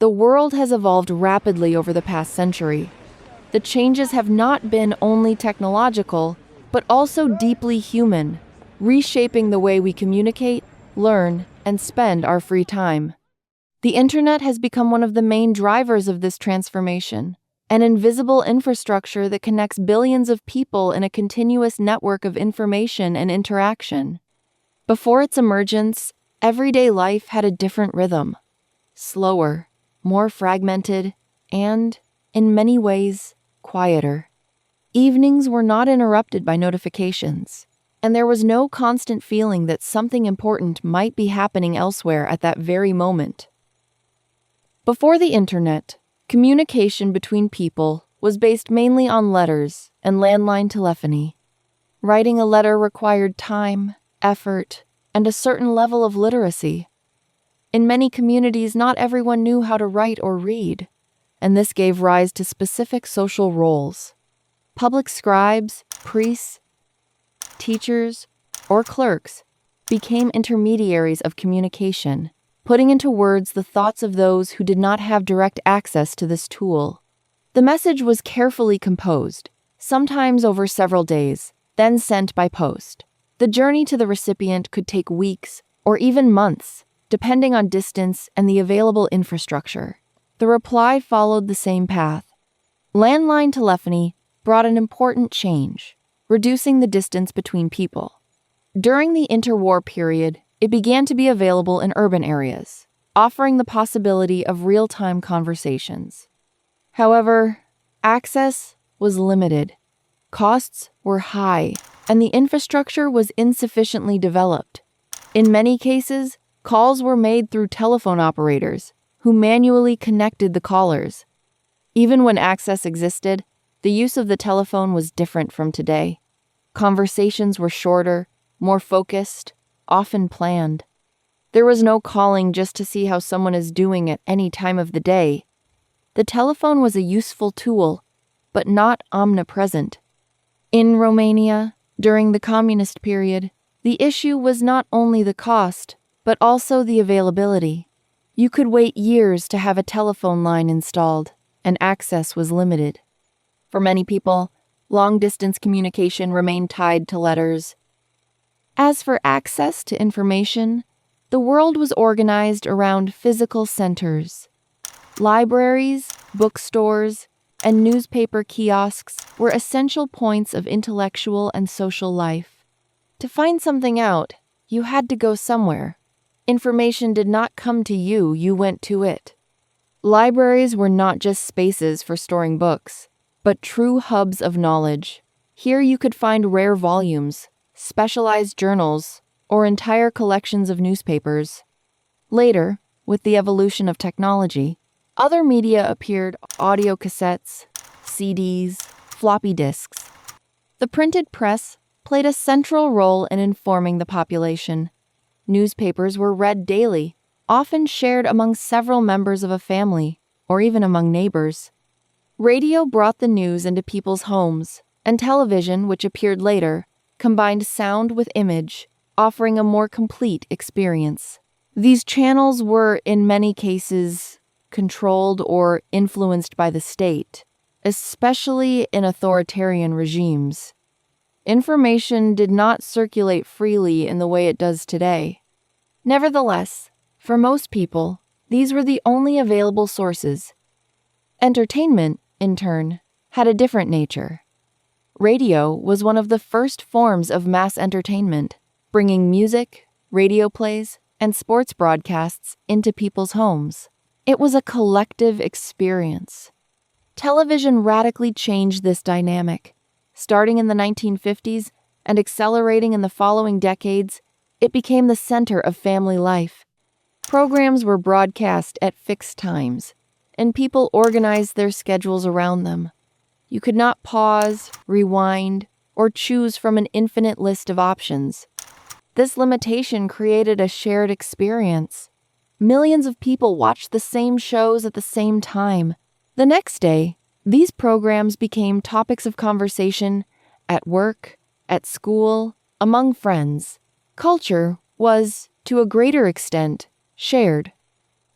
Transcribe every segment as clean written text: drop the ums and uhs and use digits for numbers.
The world has evolved rapidly over the past century. The changes have not been only technological, but also deeply human, reshaping the way we communicate, learn, and spend our free time. The internet has become one of the main drivers of this transformation, an invisible infrastructure that connects billions of people in a continuous network of information and interaction. Before its emergence, everyday life had a different rhythm, slower, more fragmented, and, in many ways, quieter. Evenings were not interrupted by notifications, and there was no constant feeling that something important might be happening elsewhere at that very moment. Before the internet, communication between people was based mainly on letters and landline telephony. Writing a letter required time, effort, and a certain level of literacy. In many communities, not everyone knew how to write or read, and this gave rise to specific social roles. Public scribes, priests, teachers, or clerks became intermediaries of communication, putting into words the thoughts of those who did not have direct access to this tool. The message was carefully composed, sometimes over several days, then sent by post. The journey to the recipient could take weeks or even months, depending on distance and the available infrastructure. The reply followed the same path. Landline telephony brought an important change, reducing the distance between people. During the interwar period, it began to be available in urban areas, offering the possibility of real-time conversations. However, access was limited. Costs were high, and the infrastructure was insufficiently developed. In many cases, calls were made through telephone operators, who manually connected the callers. Even when access existed, the use of the telephone was different from today. Conversations were shorter, more focused, often planned. There was no calling just to see how someone is doing at any time of the day. The telephone was a useful tool, but not omnipresent. In Romania, during the communist period, the issue was not only the cost, but also the availability. You could wait years to have a telephone line installed, and access was limited. For many people, long-distance communication remained tied to letters. As for access to information, the world was organized around physical centers. Libraries, bookstores, and newspaper kiosks were essential points of intellectual and social life. To find something out, you had to go somewhere. Information did not come to you, you went to it. Libraries were not just spaces for storing books, but true hubs of knowledge. Here you could find rare volumes, specialized journals, or entire collections of newspapers. Later, with the evolution of technology, other media appeared: audio cassettes, CDs, floppy disks. The printed press played a central role in informing the population. Newspapers were read daily, often shared among several members of a family, or even among neighbors. Radio brought the news into people's homes, and television, which appeared later, combined sound with image, offering a more complete experience. These channels were, in many cases, controlled or influenced by the state, especially in authoritarian regimes. Information did not circulate freely in the way it does today. Nevertheless, for most people, these were the only available sources. Entertainment, in turn, had a different nature. Radio was one of the first forms of mass entertainment, bringing music, radio plays, and sports broadcasts into people's homes. It was a collective experience. Television radically changed this dynamic. Starting in the 1950s and accelerating in the following decades, it became the center of family life. Programs were broadcast at fixed times, and people organized their schedules around them. You could not pause, rewind, or choose from an infinite list of options. This limitation created a shared experience. Millions of people watched the same shows at the same time. The next day, these programs became topics of conversation at work, at school, among friends. Culture was, to a greater extent, shared.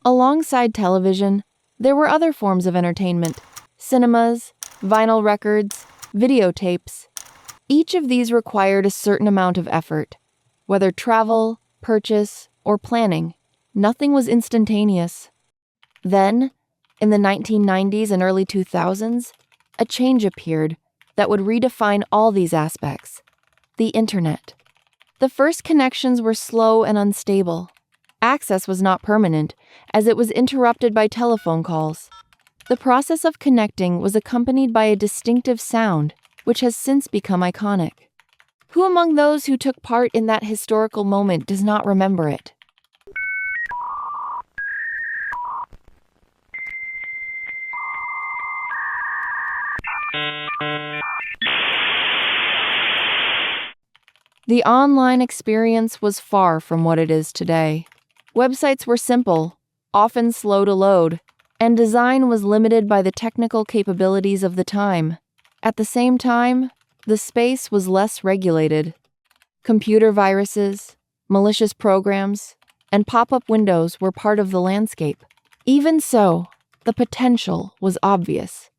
Alongside television, There were other forms of entertainment: cinemas, vinyl records, videotapes. Each of these required a certain amount of effort. Whether travel, purchase, or planning, nothing was instantaneous. Then, in the 1990s and early 2000s, a change appeared that would redefine all these aspects: the internet. The first connections were slow and unstable. Access was not permanent, as it was interrupted by telephone calls. The process of connecting was accompanied by a distinctive sound, which has since become iconic. Who among those who took part in that historical moment does not remember it? The online experience was far from what it is today. Websites were simple, often slow to load, and design was limited by the technical capabilities of the time. At the same time, the space was less regulated. Computer viruses, malicious programs, and pop-up windows were part of the landscape. Even so, the potential was obvious.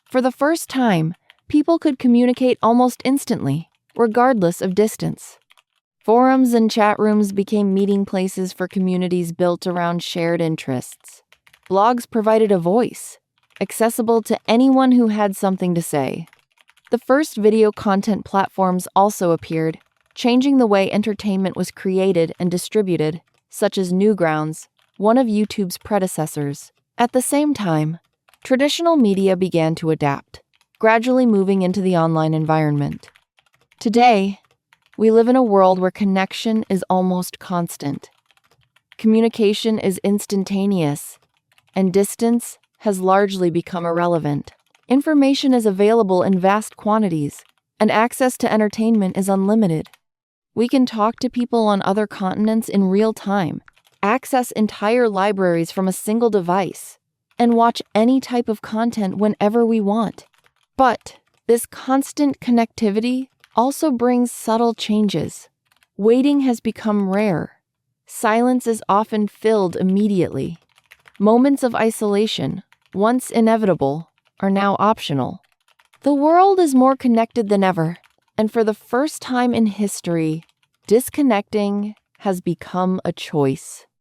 For the first time, people could communicate almost instantly, regardless of distance. Forums and chat rooms became meeting places for communities built around shared interests. Blogs provided a voice, accessible to anyone who had something to say. The first video content platforms also appeared, changing the way entertainment was created and distributed, such as Newgrounds, one of YouTube's predecessors. At the same time, traditional media began to adapt, gradually moving into the online environment. Today, we live in a world where connection is almost constant. Communication is instantaneous, and distance has largely become irrelevant. Information is available in vast quantities, and access to entertainment is unlimited. We can talk to people on other continents in real time, access entire libraries from a single device, and watch any type of content whenever we want. But this constant connectivity also brings subtle changes. Waiting has become rare. Silence is often filled immediately. Moments of isolation, once inevitable, are now optional. The world is more connected than ever, and for the first time in history, disconnecting has become a choice.